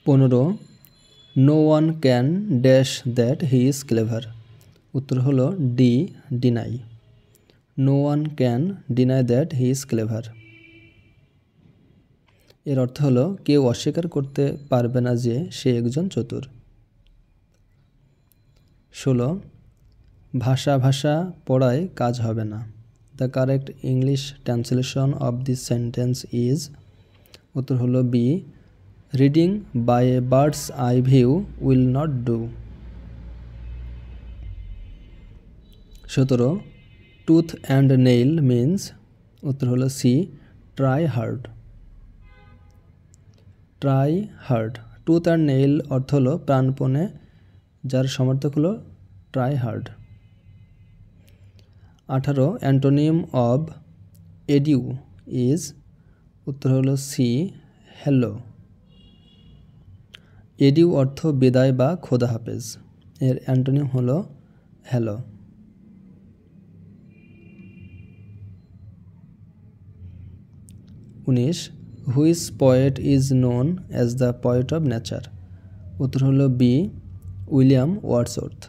15 no one can dash that he is clever. উত্তর হলো D, deny. No one can deny that he is clever. এর অর্থ হলো কেউ অস্বীকার করতে পারবে না যে সে একজন চতুর। 16 ভাষা ভাষা পড়ায় কাজ হবে না। The correct English translation of this sentence is. উত্তর হলো B, reading by a bird's eye view will not do. 17 tooth and nail means. উত্তর হলো C, try hard. Try hard. Tooth and nail অর্থ হলো প্রাণপণে, যার সমার্থক হলো try hard. 18 antonym of adieu is. উত্তর হলো সি, হ্যালো। এডিউ অর্থ বিদায় বা খোদা হাফেজ, এর অ্যান্টোনিম হলো hello. 19 which poet is known as the poet of nature. উত্তর হলো বি, উইলিয়াম ওয়ার্ডসওয়ার্থ।